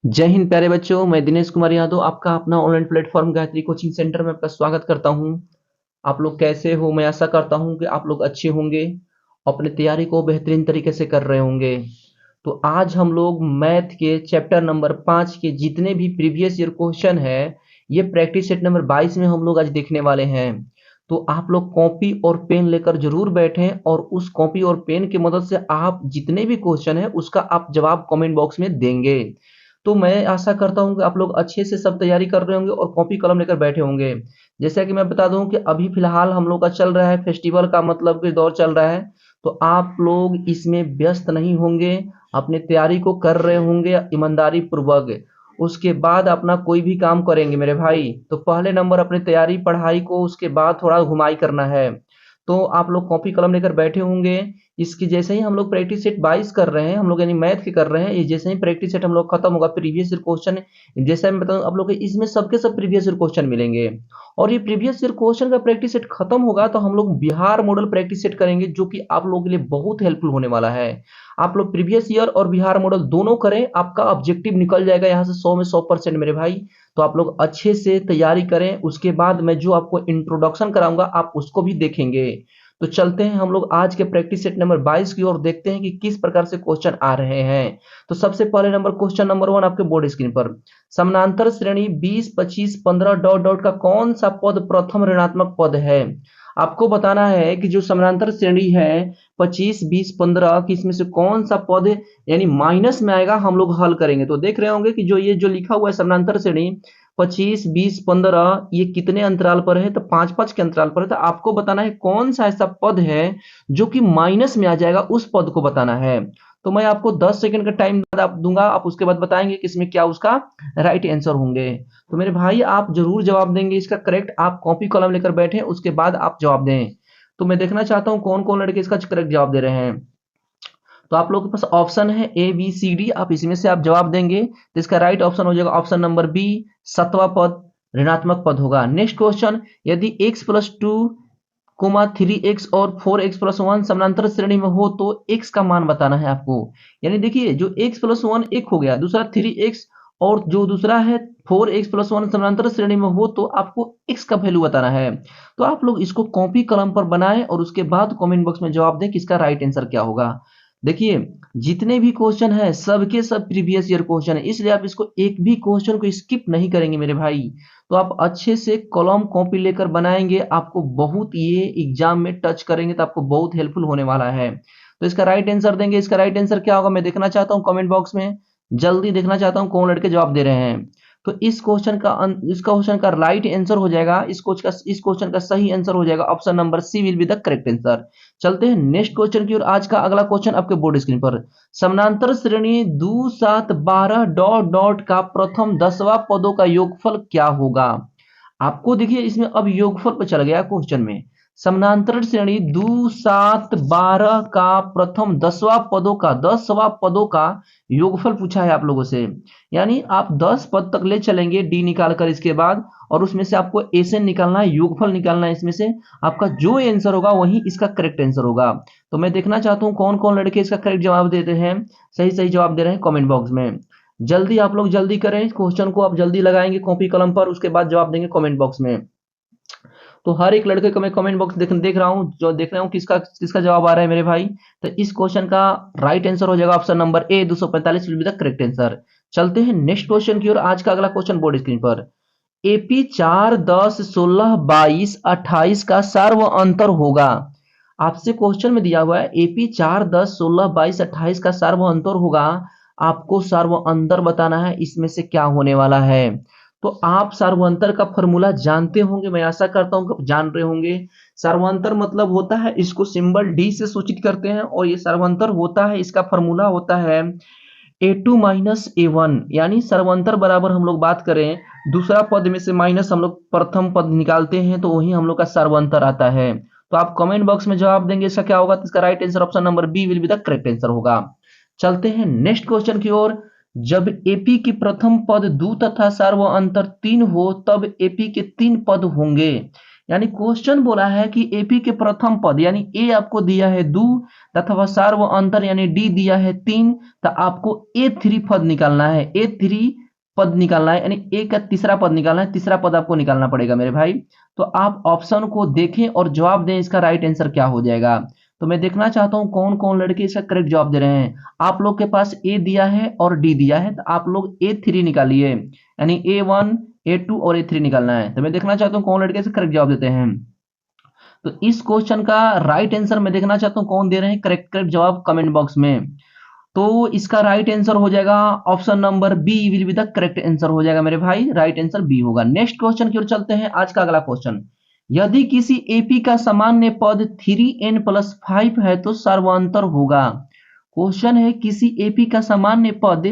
जय हिंद प्यारे बच्चों, मैं दिनेश कुमार यादव आपका अपना online platform Gayatri coaching centre में आपका स्वागत करता हूं। आप लोग कैसे हो? मैं आशा करता हूं कि आप लोग अच्छे होंगे, अपनी तैयारी को बेहतरीन तरीके से कर रहे होंगे। तो आज हम लोग मैथ के चैप्टर नंबर 5 के जितने भी प्रीवियस ईयर क्वेश्चन है, ये प्रैक्टिस सेट नंबर 22 में हम लोग आज देखने वाले हैं। तो आप लोग कॉपी और पेन लेकर जरूर बैठें और उस कॉपी और पेन की मदद से आप जितने भी क्वेश्चन है उसका आप जवाब कमेंट बॉक्स में देंगे। तो मैं आशा करता हूँ कि आप लोग अच्छे से सब तैयारी कर रहे होंगे और कॉपी कलम लेकर बैठे होंगे। जैसा कि मैं बता दूं कि अभी फिलहाल हम लोग का चल रहा है फेस्टिवल का मतलब कि दौर चल रहा है। तो आप लोग इसमें व्यस्त नहीं होंगे, अपनी तैयारी को कर रहे होंगे ईमानदारी पूर्वक। उसके बाद अपना कोई भी काम करेंगे मेरे भाई, तो पहले नंबर अपनी तैयारी पढ़ाई को, उसके बाद थोड़ा घुमाई करना है। तो आप लोग कॉपी कलम लेकर बैठे होंगे। इसकी जैसे ही हम लोग प्रैक्टिस सेट 22 कर रहे हैं, हम लोग यानी मैथ की कर रहे हैं, ये जैसे ही प्रैक्टिस सेट हम लोग खत्म होगा प्रीवियस ईयर क्वेश्चन, जैसे मैं बताऊं आप लोग को इसमें सबके सब प्रीवियस ईयर क्वेश्चन मिलेंगे। और ये प्रीवियस ईयर क्वेश्चन का प्रैक्टिस सेट खत्म होगा तो हम लोग बिहार मॉडल प्रैक्टिस सेट करेंगे, जो कि आप लोगों के लिए बहुत हेल्पफुल होने वाला है। आप लोग प्रीवियस ईयर और बिहार मॉडल दोनों करें, आपका ऑब्जेक्टिव निकल जाएगा यहाँ से 100 में 100% मेरे भाई। तो आप लोग अच्छे से तैयारी करें, उसके बाद मैं जो आपको इंट्रोडक्शन कराऊंगा आप उसको भी देखेंगे। तो चलते हैं हम लोग आज के प्रैक्टिस सेट नंबर 22 की ओर, देखते हैं कि किस प्रकार से क्वेश्चन आ रहे हैं। तो सबसे पहले नंबर क्वेश्चन नंबर 1 आपके बोर्ड स्क्रीन पर। समानांतर श्रेणी 20 25 15 डॉट डॉट का कौन सा पद प्रथम ऋणात्मक पद है? आपको बताना है कि जो समानांतर श्रेणी है 25 20 15 की, इसमें से कौन सा पद यानी माइनस में आएगा, हम लोग हल करेंगे। तो देख रहे होंगे कि जो ये जो लिखा हुआ है समानांतर श्रेणी 25 20 15, ये कितने अंतराल पर है? तो 5 5 के अंतराल पर है। तो आपको बताना है कौन सा ऐसा पद है जो कि माइनस में आ जाएगा, उस पद को बताना है। तो मैं आपको 10 सेकंड का टाइम दूंगा, आप उसके बाद बताएंगे कि इसमें क्या उसका राइट आंसर होंगे। तो मेरे भाई आप जरूर जवाब देंगे इसका करेक्ट, आप कॉपी कलम लेकर बैठे उसके बाद आप जवाब दें। तो मैं देखना चाहता हूं कौन कौन लड़के इसका करेक्ट जवाब दे रहे हैं। तो आप लोगों के पास ऑप्शन है ए बी सी डी, आप इसमें से आप जवाब देंगे तो इसका राइट ऑप्शन हो जाएगा ऑप्शन नंबर बी, सतवां पद ऋणात्मक पद होगा। नेक्स्ट क्वेश्चन, यदि x plus two comma 3x और 4x प्लस वन समानांतर श्रेणी में हो तो x का मान बताना है आपको। यानी देखिए, जो x प्लस वन एक हो गया, दूसरा 3x, और जो दूसरा है 4x प्लस वन समानांतर श्रेणी में हो तो आपको x का वैल्यू बताना है। तो आप लोग इसको कॉपी कलम पर बनाएं और उसके बाद कमेंट बॉक्स में जवाब दें कि इसका राइट आंसर क्या होगा। देखिए, जितने भी क्वेश्चन है सबके सब प्रीवियस ईयर क्वेश्चन है, इसलिए आप इसको एक भी क्वेश्चन को स्किप नहीं करेंगे मेरे भाई। तो आप अच्छे से कलम कॉपी लेकर बनाएंगे, आपको बहुत ये एग्जाम में टच करेंगे तो आपको बहुत हेल्पफुल होने वाला है। तो इसका राइट आंसर देंगे, इसका राइट आंसर क्या होगा मैं देखना चाहता हूँ कमेंट बॉक्स में, जल्दी देखना चाहता हूँ कौन लड़के जवाब दे रहे हैं। तो इस क्वेश्चन का राइट आंसर हो जाएगा, इस क्वेश्चन का सही आंसर हो जाएगा option number C will be the correct answer. चलते हैं नेक्स्ट क्वेश्चन की ओर। आज का अगला क्वेश्चन आपके बोर्ड स्क्रीन पर। समानांतर श्रेणी 2 7 12 डॉट डॉट का प्रथम 10वां पदों का योगफल क्या होगा? आपको देखिए इसमें अब योगफल पे चल गया क्वेश्चन में। समानांतर श्रेणी 2 7 12 का प्रथम 10वां पदों का योगफल पूछा है आप लोगों से। यानी आप 10 पद तक ले चलेंगे डी निकाल कर इसके बाद, और उसमें से आपको एसएन निकालना है, योगफल निकालना है। इसमें से आपका जो आंसर होगा वही इसका करेक्ट आंसर होगा। तो मैं देखना चाहता हूँ कौन कौन लड़के इसका करेक्ट जवाब देते हैं, सही सही जवाब दे रहे हैं कमेंट बॉक्स में। जल्दी आप लोग जल्दी करें, क्वेश्चन को आप जल्दी लगाएंगे कॉपी कलम पर, उसके बाद जवाब देंगे कमेंट बॉक्स में। तो हर एक लड़के को मैं कमेंट बॉक्स देख रहा हूँ, जो देख रहा हूँ किसका किसका जवाब आ रहा है मेरे भाई। तो इस क्वेश्चन का राइट आंसर हो जाएगा option number A, 245 will be the correct answer. चलते हैं नेक्स्ट क्वेश्चन की ओर। आज का अगला क्वेश्चन बोर्ड स्क्रीन पर। एपी 4 10 16 22 28 का सर्व अंतर होगा। आपसे क्वेश्चन में दिया हुआ है एपी 4 10 16 22 28 का सर्व अंतर होगा, आपको सर्व अंतर बताना है इसमें से क्या होने वाला है। तो आप सर्वांतर का फॉर्मूला जानते होंगे, मैं आशा करता हूं कि आप जान रहे होंगे। सर्वांतर मतलब होता है, इसको सिंबल डी से सूचित करते हैं, और ये सर्वांतर होता है, इसका फॉर्मूला होता है a2 माइनस a1। यानी सर्वांतर बराबर हम लोग बात करें, दूसरा पद में से माइनस हम लोग प्रथम पद निकालते हैं तो वही हम लोग का सर्वांतर आता है। तो आप कमेंट बॉक्स में जवाब देंगे इसका क्या होगा, तो इसका right answer option number B will be the correct answer होगा। चलते हैं नेक्स्ट क्वेश्चन की ओर। जब एपी की प्रथम पद 2 तथा सर्व अंतर 3 हो तब एपी के 3 पद होंगे। यानी क्वेश्चन बोला है कि एपी के प्रथम पद यानी ए आपको दिया है 2 तथा सार्व अंतर यानी डी दिया है 3, तो आपको ए3 पद निकालना है, ए3 पद निकालना है, यानी ए का तीसरा पद निकालना है, तीसरा पद आपको निकालना पड़ेगा मेरे भाई। तो आप ऑप्शन को देखें और जवाब दें, इसका राइट आंसर क्या हो जाएगा। तो मैं देखना चाहता हूं कौन कौन लड़के इसका करेक्ट जवाब दे रहे हैं। आप लोग के पास ए दिया है और डी दिया है, तो आप लोग ए3 निकालिए, यानी ए1 ए2 और ए3 निकालना है। तो मैं देखना चाहता हूँ कौन लड़के से करेक्ट जवाब देते हैं। तो इस क्वेश्चन का राइट आंसर मैं देखना चाहता हूँ कौन दे रहे हैं करेक्ट करेक्ट जवाब कमेंट बॉक्स में। तो इसका राइट आंसर हो जाएगा option number B will be the correct answer हो जाएगा मेरे भाई, राइट आंसर बी होगा। नेक्स्ट क्वेश्चन की ओर चलते हैं। आज का अगला क्वेश्चन, यदि किसी एपी का सामान्य पद 3n+5 है तो सर्वांतर होगा। क्वेश्चन है किसी एपी का सामान्य पद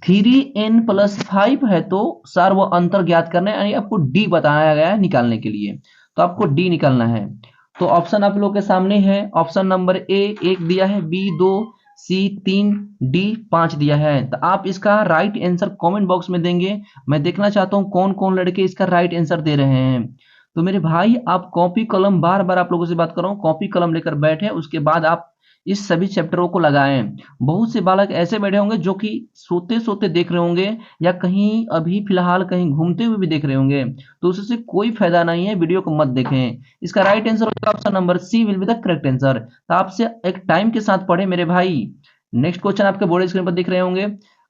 3n+5 है तो सर्व अंतर ज्ञात करना है, यानी आपको डी बताया गया है निकालने के लिए। तो आपको डी निकालना है। तो ऑप्शन आप लोग के सामने है। ऑप्शन नंबर ए 1 दिया है, बी 2, सी 3, डी 5 दिया है। तो आप इसका राइट आंसर कमेंट बॉक्स में देंगे। मैं देखना चाहता हूं कौन कौन लड़के इसका राइट आंसर दे रहे हैं। तो मेरे भाई आप कॉपी कलम, बार बार आप लोगों से बात कर रहा हूं, कॉपी कलम लेकर बैठे, उसके बाद आप इस सभी चैप्टरों को लगाएं। बहुत से बालक ऐसे बैठे होंगे जो कि सोते सोते देख रहे होंगे, या कहीं अभी फिलहाल कहीं घूमते हुए भी देख रहे होंगे, तो उससे कोई फायदा नहीं है, वीडियो को मत देखें। इसका राइट आंसर होगा option number C will be the correct answer. तो आपसे एक टाइम के साथ पढ़े मेरे भाई। नेक्स्ट क्वेश्चन आपके बोर्ड स्क्रीन पर दिख रहे होंगे।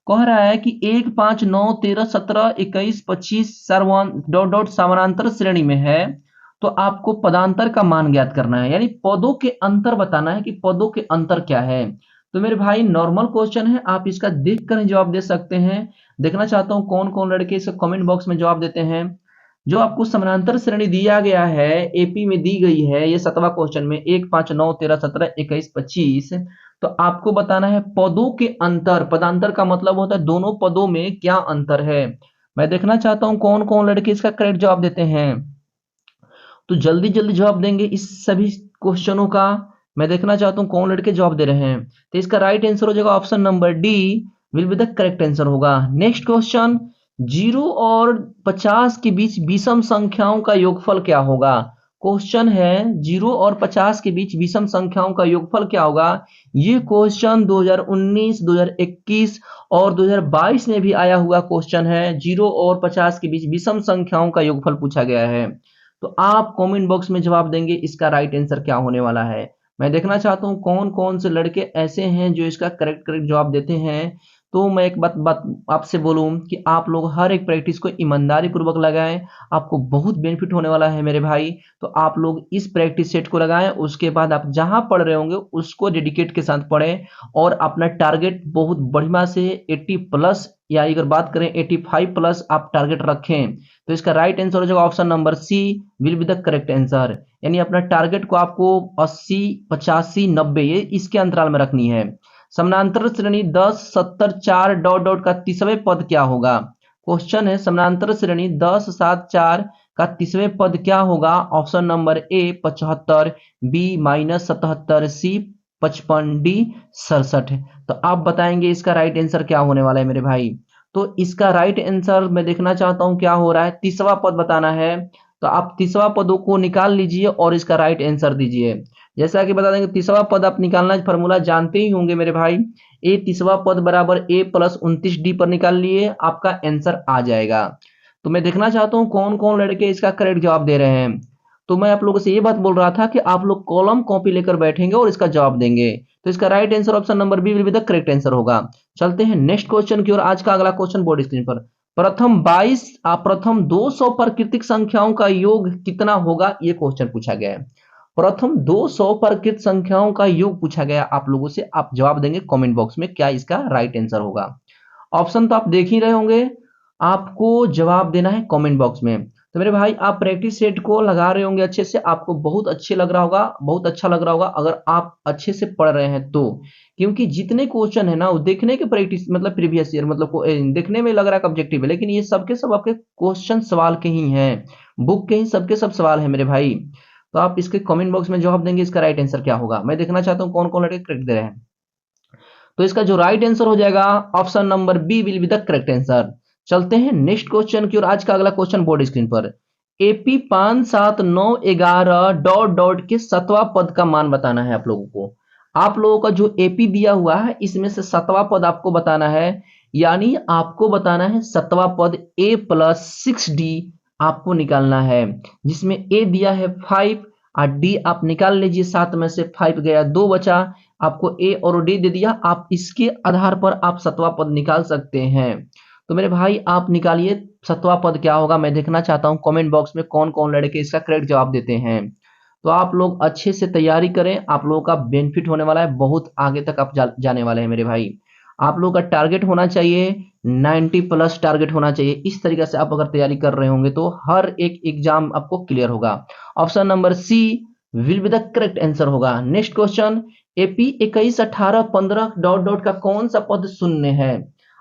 कह रहा है कि 1 5 9 13 17 21 25 सर्वान डॉट डॉट समानांतर श्रेणी में है, तो आपको पदांतर का मान ज्ञात करना है, यानी पदों के अंतर बताना है कि पदों के अंतर क्या है। तो मेरे भाई नॉर्मल क्वेश्चन है, आप इसका देखकर जवाब दे सकते हैं। देखना चाहता हूं कौन कौन लड़के इसका कमेंट बॉक्स में जवाब देते हैं। जो आपको समानांतर श्रेणी दिया गया है, एपी में दी गई है, ये 7वां क्वेश्चन में 1 5 9 13 17 21 25, तो आपको बताना है पदों के अंतर। पदांतर का मतलब होता है दोनों पदों में क्या अंतर है। मैं देखना चाहता हूं कौन कौन लड़के इसका करेक्ट जवाब देते हैं। तो जल्दी जल्दी जवाब देंगे इस सभी क्वेश्चनों का। मैं देखना चाहता हूं कौन लड़के जवाब दे रहे हैं। तो इसका राइट आंसर हो जाएगा option number D will be the correct answer होगा। नेक्स्ट क्वेश्चन, 0 और 50 के बीच विषम संख्याओं का योगफल क्या होगा। क्वेश्चन है 0 और 50 के बीच विषम संख्याओं का योगफल क्या होगा। ये क्वेश्चन 2019, 2021 और 2022 में भी आया हुआ क्वेश्चन है। 0 और 50 के बीच विषम संख्याओं का योगफल पूछा गया है। तो आप कमेंट बॉक्स में जवाब देंगे इसका राइट आंसर क्या होने वाला है। मैं देखना चाहता हूं कौन कौन से लड़के ऐसे हैं जो इसका करेक्ट करेक्ट जवाब देते हैं। तो मैं एक बात आपसे बोलूं कि आप लोग हर एक प्रैक्टिस को ईमानदारी पूर्वक लगाएं, आपको बहुत बेनिफिट होने वाला है मेरे भाई। तो आप लोग इस प्रैक्टिस सेट को लगाएं, उसके बाद आप जहां पढ़ रहे होंगे उसको डेडिकेट के साथ पढ़ें, और अपना टारगेट बहुत बढ़िया से 80+, या अगर बात करें 85+ आप टारगेट रखें। तो इसका राइट आंसर हो जाएगा option number C will be the correct answer, यानी अपना टारगेट को आपको 80 85 90 ये इसके अंतराल में रखनी है। समानांतर श्रेणी 10 70 4 डॉट डॉट का तीसरे पद क्या होगा। क्वेश्चन है समानांतर श्रेणी 10 7 4 का तीसरे पद क्या होगा। Option number A 75, B -77, C 55, D 67। तो आप बताएंगे इसका राइट आंसर क्या होने वाला है मेरे भाई। तो इसका राइट आंसर मैं देखना चाहता हूं क्या हो रहा है, तीसरा पद बताना है। तो आप तीसरा पदों को निकाल लीजिए और इसका राइट आंसर दीजिए। जैसा कि बता देंगे तीसरा पद आप निकालना फॉर्मूला जानते ही होंगे मेरे भाई। ए तीसरा पद बराबर ए प्लस 29 डी पर निकाल लिए, आपका आंसर आ जाएगा। तो मैं देखना चाहता हूं कौन कौन लड़के इसका करेक्ट जवाब दे रहे हैं। तो मैं आप लोगों से ये बात बोल रहा था कि आप लोग कॉलम कॉपी लेकर बैठेंगे और इसका जवाब देंगे। तो इसका right answer option number B will be the correct answer होगा। चलते हैं नेक्स्ट क्वेश्चन की ओर। आज का अगला क्वेश्चन बोर्ड स्क्रीन पर, प्रथम 200 प्राकृतिक संख्याओं का योग कितना होगा, ये क्वेश्चन पूछा गया है। प्रथम 200 प्राकृतिक संख्याओं का योग पूछा गया आप लोगों से, आप जवाब देंगे कमेंट बॉक्स में क्या इसका राइट आंसर होगा। ऑप्शन तो आप देख ही रहे होंगे, आपको जवाब देना है कमेंट बॉक्स में। तो मेरे भाई आप प्रैक्टिस सेट को लगा रहे होंगे अच्छे से, आपको बहुत अच्छे लग रहा होगा, बहुत अच्छा लग रहा होगा अगर आप अच्छे से पढ़ रहे हैं तो। क्योंकि जितने क्वेश्चन है ना वो देखने के प्रैक्टिस मतलब प्रीवियस ईयर मतलब देखने में लग रहा है ऑब्जेक्टिव है, लेकिन ये सबके सब आपके क्वेश्चन सवाल के ही हैं, बुक के ही सबके सब सवाल है मेरे भाई। तो आप इसके कमेंट बॉक्स में जवाब देंगे इसका राइट आंसर क्या होगा। मैं देखना चाहता हूँ कौन कौन लड़के करेक्ट दे रहे हैं। तो इसका जो राइट आंसर हो जाएगा option number B will be the correct answer. चलते हैं नेक्स्ट क्वेश्चन की ओर। आज का अगला क्वेश्चन बोर्ड स्क्रीन पर, AP 57911 डॉट डॉट के 7वां पद का मान बताना है आप लोगों को। आप लोगों का जो AP दिया हुआ है इसमें से 7वां पद आपको बताना है, यानी आपको बताना है 7वां पद A प्लस 6D आपको निकालना है, जिसमें A दिया है 5 और D आप निकाल लीजिए। 7 में से 5 गया 2 बचा, आपको A और D दे दिया। आप इसके आधार पर आप 7वां पद निकाल सकते हैं। तो मेरे भाई आप निकालिए 7वां पद क्या होगा, मैं देखना चाहता हूँ कमेंट बॉक्स में कौन कौन लड़के इसका करेक्ट जवाब देते हैं। तो आप लोग अच्छे से तैयारी करें, आप लोगों का बेनिफिट होने वाला है, बहुत आगे तक आप जाने वाले हैं मेरे भाई। आप लोगों का टारगेट होना चाहिए 90 प्लस टारगेट होना चाहिए। इस तरीके से आप अगर तैयारी कर रहे होंगे तो हर एक एग्जाम आपको क्लियर होगा। Option number C will be the correct answer होगा। Next question, AP 21 18 15 dot dot का कौन सा पद शून्य है।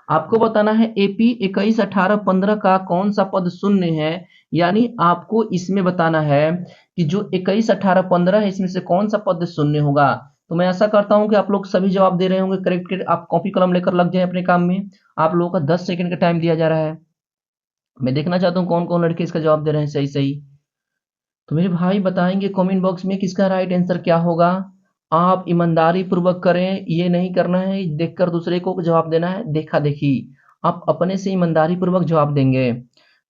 आपको बताना है AP 21 18 15 का कौन सा पद शून्य है, यानी आपको इसमें बताना है कि जो 21 18 15 है इसमें से कौन सा पद शून्य होगा। तो मैं ऐसा करता हूं कि आप लोग सभी जवाब दे रहे होंगे करेक्ट करेक्ट, आप कॉपी कलम लेकर लग जाए अपने काम में। आप लोगों का 10 सेकंड का टाइम दिया जा रहा है। मैं देखना चाहता हूँ कौन कौन लड़के इसका जवाब दे रहे हैं सही सही। तो मेरे भाई बताएंगे कमेंट बॉक्स में किसका राइट आंसर क्या होगा। आप ईमानदारी पूर्वक करें, ये नहीं करना है देखकर दूसरे को जवाब देना है देखा देखी। आप अपने से ईमानदारी पूर्वक जवाब देंगे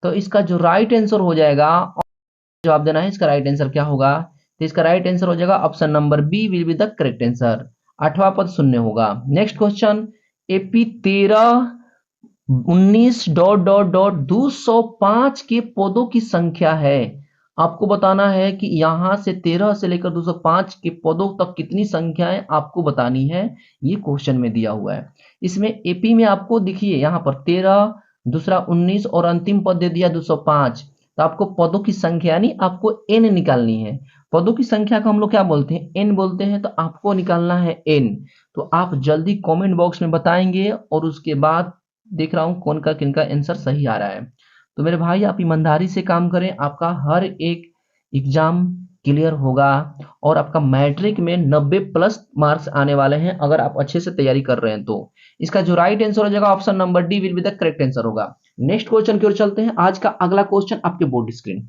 तो इसका जो राइट आंसर हो जाएगा, जवाब देना है इसका राइट आंसर क्या होगा। तो इसका राइट आंसर हो जाएगा option number B will be the correct answer. 8वां पद शून्य होगा। Next question, AP 13 19 dot dot dot 205 के पदों की संख्या है। आपको बताना है कि यहां से 13 से लेकर 205 के पदों तक कितनी संख्याएं आपको बतानी है। ये क्वेश्चन में दिया हुआ है। इसमें AP में आपको दिखिए यहाँ पर 13, दूसरा 19 और अंतिम पद दे दिया 205। तो आपको पदों की संख्या यानी आपको n निकालनी है। पदों की संख्या को हम लोग क्या बोलते हैं, n बोलते हैं। तो आपको निकालना है n। तो आप जल्दी कमेंट बॉक्स में बताएंगे और उसके बाद देख रहा हूं कौन का किनका आंसर सही आ रहा है। तो मेरे भाई आप ईमानदारी से काम करें, आपका हर एक एग्जाम क्लियर होगा और आपका मैट्रिक में 90 प्लस मार्क्स आने वाले हैं अगर आप अच्छे से तैयारी कर रहे हैं तो। इसका जो राइट आंसर हो जाएगा option number D will be the correct answer होगा। नेक्स्ट क्वेश्चन की ओर चलते हैं। आज का अगला क्वेश्चन आपके बोर्ड स्क्रीन,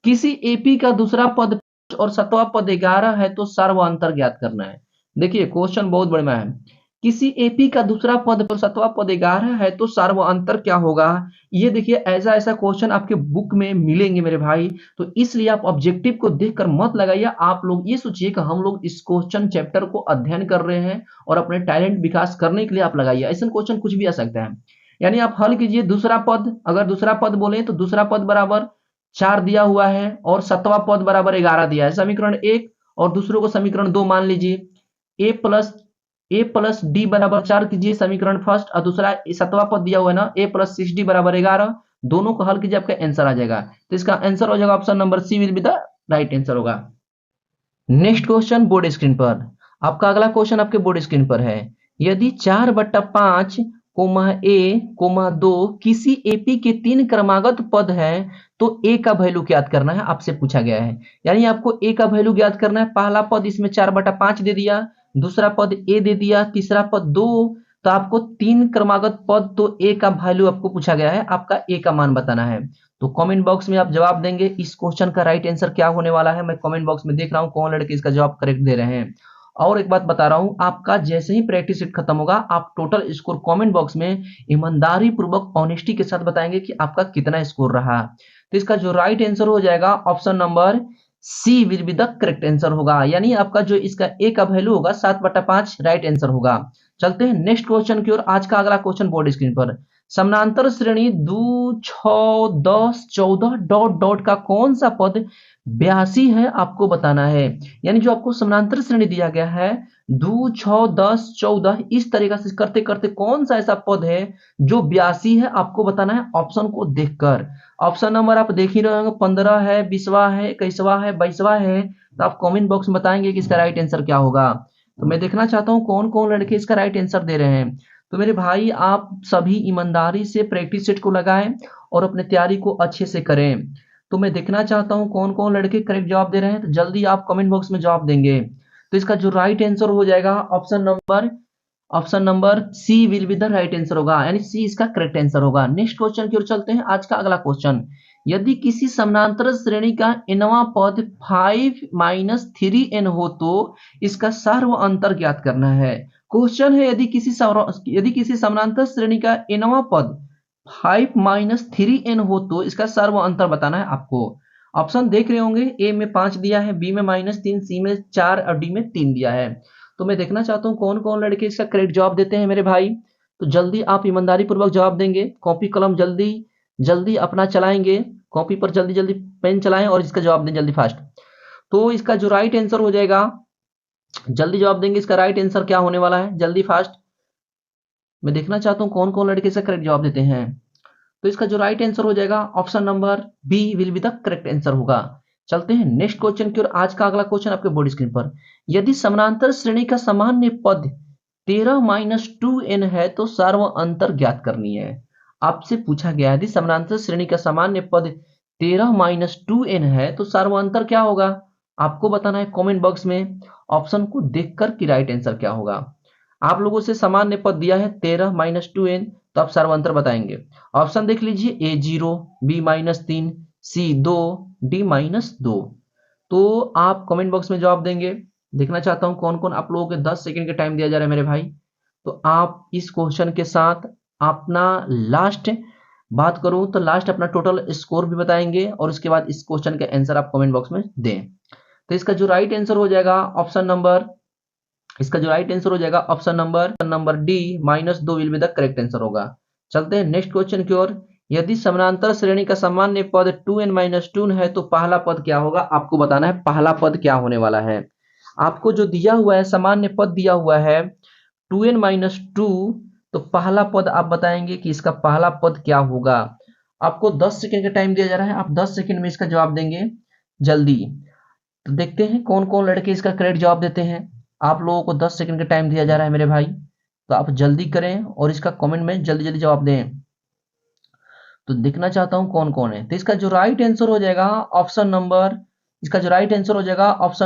किसी AP का दूसरा पद और 7वां पद 11 है तो सर्वांतर ज्ञात करना है। देखिए क्वेश्चन बहुत बढ़िया है। किसी AP का दूसरा पद और 7वां पद 11 है तो सर्वांतर क्या होगा। ये देखिए ऐसा ऐसा क्वेश्चन आपके बुक में मिलेंगे मेरे भाई, तो इसलिए आप ऑब्जेक्टिव को देखकर मत लगाइए। आप लोग ये सोचिए कि हम लोग इस क्वेश्चन चैप्टर को अध्ययन कर रहे हैं और अपने टैलेंट विकास करने के लिए आप लगाइए। ऐसा क्वेश्चन कुछ भी आ सकता है। यानी आप हल कीजिए दूसरा पद, अगर दूसरा पद बोले तो दूसरा पद बराबर 4 दिया हुआ है और 7वां पद बराबर 11 दिया है, समीकरण 1 और दूसरों को समीकरण 2 मान लीजिए। ए प्लस डी बराबर 4 कीजिए समीकरण फर्स्ट, और दूसरा 7वां पद दिया हुआ है ना A प्लस 6D बराबर 11, दोनों को हल कीजिए आपका आंसर आ जाएगा। तो इसका आंसर हो जाएगा option number C will be the right answer होगा। नेक्स्ट क्वेश्चन बोर्ड स्क्रीन पर, आपका अगला क्वेश्चन आपके बोर्ड स्क्रीन पर है। यदि 4/5 A, 2 किसी AP के 3 क्रमागत पद है तो A का वैल्यू ज्ञात करना है, आपसे पूछा गया है। यानी आपको A का वैल्यू ज्ञात करना है। पहला पद इसमें 4/5 दे दिया, दूसरा पद A दे दिया, तीसरा पद 2। तो आपको 3 क्रमागत पद तो A का वैल्यू आपको पूछा गया है, आपका A का मान बताना है। तो कमेंट बॉक्स में आप जवाब देंगे इस क्वेश्चन का राइट आंसर क्या होने वाला है। मैं कमेंट बॉक्स में देख रहा हूं कौन लड़के इसका जवाब करेक्ट दे रहे हैं। और एक बात बता रहा हूं, आपका जैसे ही प्रैक्टिस सेट खत्म होगा आप टोटल स्कोर कमेंट बॉक्स में ईमानदारी पूर्वक ऑनेस्टी के साथ बताएंगे कि आपका कितना स्कोर रहा। तो इसका जो राइट आंसर हो जाएगा option number C will be the correct answer होगा। यानी आपका जो इसका ए का वैल्यू होगा 7/5 राइट आंसर होगा। चलते हैं नेक्स्ट क्वेश्चन की ओर। आज का अगला क्वेश्चन बोर्ड स्क्रीन पर, समानांतर श्रेणी 2 6 10 14 डॉट डॉट का कौन सा पद 82 है आपको बताना है। यानी जो आपको समानांतर श्रेणी दिया गया है 2 6 10 14, इस तरीके से करते करते कौन सा ऐसा पद है जो 82 है आपको बताना है ऑप्शन को देखकर। ऑप्शन नंबर आप देख ही रहे होंगे, 15 है, 20वां है, 21वां है, 22वां है। तो आप कमेंट बॉक्स में बताएंगे कि इसका राइट आंसर क्या होगा। तो मैं देखना चाहता हूँ कौन कौन लड़के इसका राइट आंसर दे रहे हैं। तो मेरे भाई आप सभी ईमानदारी से प्रैक्टिस सेट को लगाएं और अपने तैयारी को अच्छे से करें। तो मैं देखना चाहता हूं कौन कौन लड़के करेक्ट जवाब दे रहे हैं, तो जल्दी आप कमेंट बॉक्स में जवाब देंगे। तो इसका जो राइट आंसर हो जाएगा option number C will be the right answer होगा, यानी सी इसका करेक्ट आंसर होगा। नेक्स्ट क्वेश्चन की ओर चलते हैं। आज का अगला क्वेश्चन, यदि किसी समानांतर श्रेणी का nवां पद 5 - 3n हो तो इसका सर्व अंतर ज्ञात करना है। क्वेश्चन है यदि किसी समानांतर श्रेणी का nवां पद 5 - 3n हो तो इसका सर्व अंतर बताना है आपको। ऑप्शन देख रहे होंगे, ए में 5 दिया है, बी में -3, सी में 4 और डी में 3 दिया है। तो मैं देखना चाहता हूँ कौन कौन लड़के इसका करेक्ट जवाब देते हैं मेरे भाई। तो जल्दी आप ईमानदारी पूर्वक जवाब देंगे, कॉपी कलम जल्दी जल्दी अपना चलाएंगे, कॉपी पर जल्दी जल्दी पेन चलाएं और इसका जवाब दें जल्दी फास्ट। तो इसका जो राइट आंसर हो जाएगा, जल्दी जवाब देंगे, इसका राइट आंसर क्या होने वाला है, जल्दी फास्ट। मैं देखना चाहता हूं कौन कौन लड़के इसका करेक्ट जवाब देते हैं। तो इसका जो राइट आंसर हो जाएगा option number B will be the correct answer होगा। चलते हैं नेक्स्ट क्वेश्चन की ओर। आज का अगला क्वेश्चन आपके बोर्ड स्क्रीन पर, यदि समानांतर श्रेणी का सामान्य पद 13 - 2n है तो सर्व अंतर ज्ञात करनी है। आपसे पूछा गया यदि समानांतर श्रेणी का सामान्य पद 13 - 2n है तो सर्व अंतर क्या होगा, आपको बताना है कमेंट बॉक्स में ऑप्शन को देखकर कि राइट आंसर क्या होगा। आप लोगों से सामान्य पद दिया है 13 - 2n, तो आप सर्व अंतर बताएंगे। ऑप्शन देख लीजिए, ए 0, बी -3, सी 2, डी -2। तो आप कमेंट बॉक्स में जवाब देंगे। देखना चाहता हूं कौन कौन, आप लोगों के 10 सेकंड का टाइम दिया जा रहा है मेरे भाई। तो आप इस क्वेश्चन के साथ अपना लास्ट बात करूं तो लास्ट अपना टोटल स्कोर भी बताएंगे और उसके बाद इस क्वेश्चन का आंसर आप कमेंट बॉक्स में दें। तो इसका जो राइट आंसर हो जाएगा option number D -2 will be the correct answer होगा। चलते हैं नेक्स्ट क्वेश्चन की ओर। यदि समानांतर श्रेणी का सामान्य पद 2n - 2 है तो पहला पद क्या होगा, आपको बताना है पहला पद क्या होने वाला है। आपको जो दिया हुआ है सामान्य पद दिया हुआ है 2n - 2, तो पहला पद आप बताएंगे कि इसका पहला पद क्या होगा। आपको 10 सेकंड का टाइम दिया जा रहा है, आप 10 सेकंड में इसका जवाब देंगे जल्दी। तो देखते हैं कौन कौन लड़के इसका करेक्ट जवाब देते हैं। आप लोगों को 10 सेकंड का टाइम दिया जा रहा है मेरे भाई, तो आप जल्दी करें और इसका कमेंट में जल्दी जल्दी जवाब दें। तो देखना चाहता हूं कौन कौन है। तो इसका जो राइट आंसर हो जाएगा option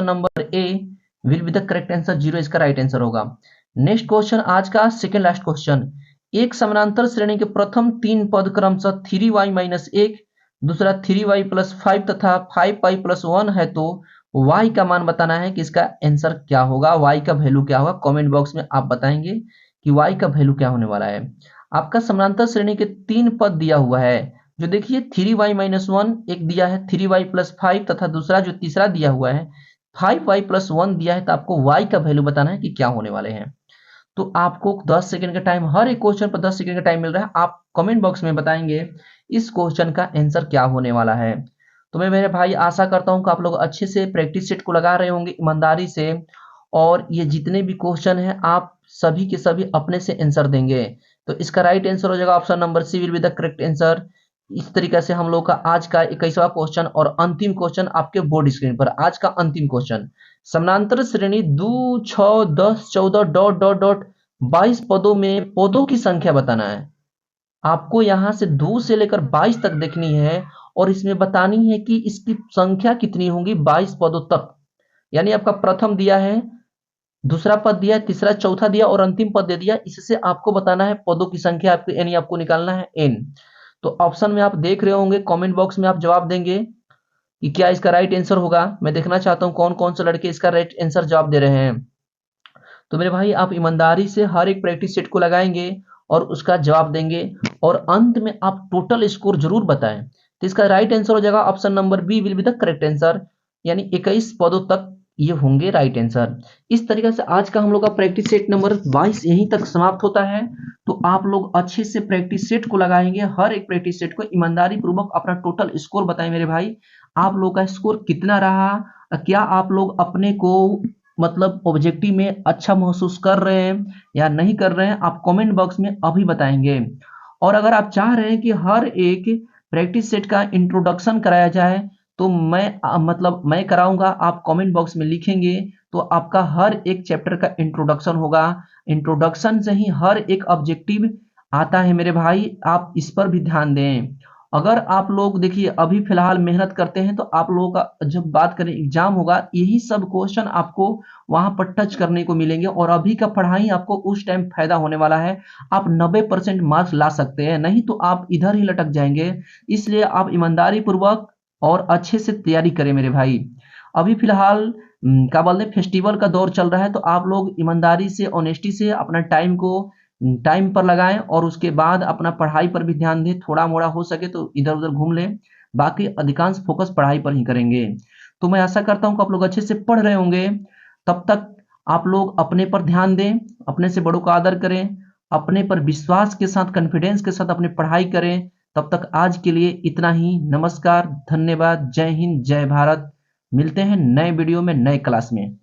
number A will be the correct answer, 0 इसका राइट आंसर होगा। नेक्स्ट क्वेश्चन, आज का सेकंड लास्ट क्वेश्चन। एक समानांतर श्रेणी के प्रथम 3 पद क्रमशः 3y - 1, दूसरा 3y + 5 तथा 5y + 1 है तो y का मान बताना है कि इसका आंसर क्या होगा, y का वैल्यू क्या होगा। कमेंट बॉक्स में आप बताएंगे कि y का वैल्यू क्या होने वाला है। आपका समानांतर श्रेणी के 3 पद दिया हुआ है, जो देखिए 3y - 1 एक दिया है, 3y + 5 तथा दूसरा जो तीसरा दिया हुआ है 5y + 1 दिया है। तो आपको y का वैल्यू बताना है कि क्या होने वाले हैं। तो आपको 10 सेकंड का टाइम, हर एक क्वेश्चन पर 10 सेकंड का टाइम मिल रहा है। आप कमेंट बॉक्स में बताएंगे इस क्वेश्चन का आंसर क्या होने वाला है। तो मैं मेरे भाई आशा करता हूं कि आप लोग अच्छे से प्रैक्टिस सेट को लगा रहे होंगे ईमानदारी से, और ये जितने भी क्वेश्चन हैं आप सभी के सभी अपने से आंसर देंगे। तो इसका राइट आंसर हो जाएगा option number C will be the correct answer. इस तरीके से हम लोग का आज का 21वां क्वेश्चन और अंतिम क्वेश्चन आपके बोर्ड स्क्रीन पर। आज का अंतिम क्वेश्चन, समानांतर श्रेणी 2, 6, 10, 14 डॉट डॉट डॉट 22 पदों में पदों की संख्या बताना है। आपको यहां से 2 से लेकर 22 तक देखनी है और इसमें बतानी है कि इसकी संख्या कितनी होगी 22 पदों तक। यानी आपका प्रथम दिया है, दूसरा पद दिया है, तीसरा चौथा दिया और अंतिम पद दे दिया। इससे आपको बताना है पदों की संख्या, आपको यानी आपको निकालना है n। तो ऑप्शन में आप देख रहे होंगे, कमेंट बॉक्स में आप जवाब देंगे कि क्या इसका राइट आंसर होगा। मैं देखना चाहता हूं कौन कौन से लड़के इसका राइट आंसर जवाब दे रहे हैं। तो मेरे भाई आप ईमानदारी से हर एक प्रैक्टिस सेट को लगाएंगे और उसका जवाब देंगे और अंत में आप टोटल स्कोर जरूर बताएं। तो इसका राइट आंसर हो जाएगा option number B will be the correct answer, यानी 21 पदों तक ये होंगे राइट आंसर। इस तरीके से आज का हम लोग का प्रैक्टिस सेट नंबर 22 यहीं तक समाप्त होता है। तो आप लोग अच्छे से प्रैक्टिस सेट को लगाएंगे, हर एक प्रैक्टिस सेट को ईमानदारी पूर्वक अपना टोटल स्कोर बताएं मेरे भाई। आप लोग का स्कोर कितना रहा, क्या आप लोग अपने को मतलब ऑब्जेक्टिव में अच्छा महसूस कर रहे हैं या नहीं कर रहे हैं, आप कमेंट बॉक्स में अभी बताएंगे। और अगर आप चाह रहे हैं कि हर एक प्रैक्टिस सेट का इंट्रोडक्शन कराया जाए तो मैं कराऊंगा, आप कमेंट बॉक्स में लिखेंगे तो आपका हर एक चैप्टर का इंट्रोडक्शन होगा। इंट्रोडक्शन से ही हर एक ऑब्जेक्टिव आता है मेरे भाई, आप इस पर भी ध्यान दें। अगर आप लोग देखिए अभी फिलहाल मेहनत करते हैं तो आप लोगों का जब बात करें एग्जाम होगा, यही सब क्वेश्चन आपको वहां पर टच करने को मिलेंगे और अभी का पढ़ाई आपको उस टाइम फायदा होने वाला है। आप 90% मार्क्स ला सकते हैं, नहीं तो आप इधर ही लटक जाएंगे। इसलिए आप ईमानदारी पूर्वक और अच्छे से तैयारी करें मेरे भाई। अभी फिलहाल क्या बोलते हैं, फेस्टिवल का दौर चल रहा है, तो आप लोग ईमानदारी से ऑनेस्टी से अपना टाइम को टाइम पर लगाएं और उसके बाद अपना पढ़ाई पर भी ध्यान दें। थोड़ा मोड़ा हो सके तो इधर उधर घूम लें, बाकी अधिकांश फोकस पढ़ाई पर ही करेंगे। तो मैं आशा करता हूं कि आप लोग अच्छे से पढ़ रहे होंगे। तब तक आप लोग अपने पर ध्यान दें, अपने से बड़ों का आदर करें, अपने पर विश्वास के साथ कॉन्फिडेंस के साथ अपनी पढ़ाई करें। तब तक आज के लिए इतना ही। नमस्कार, धन्यवाद, जय हिंद, जय भारत। मिलते हैं नए वीडियो में, नए क्लास में।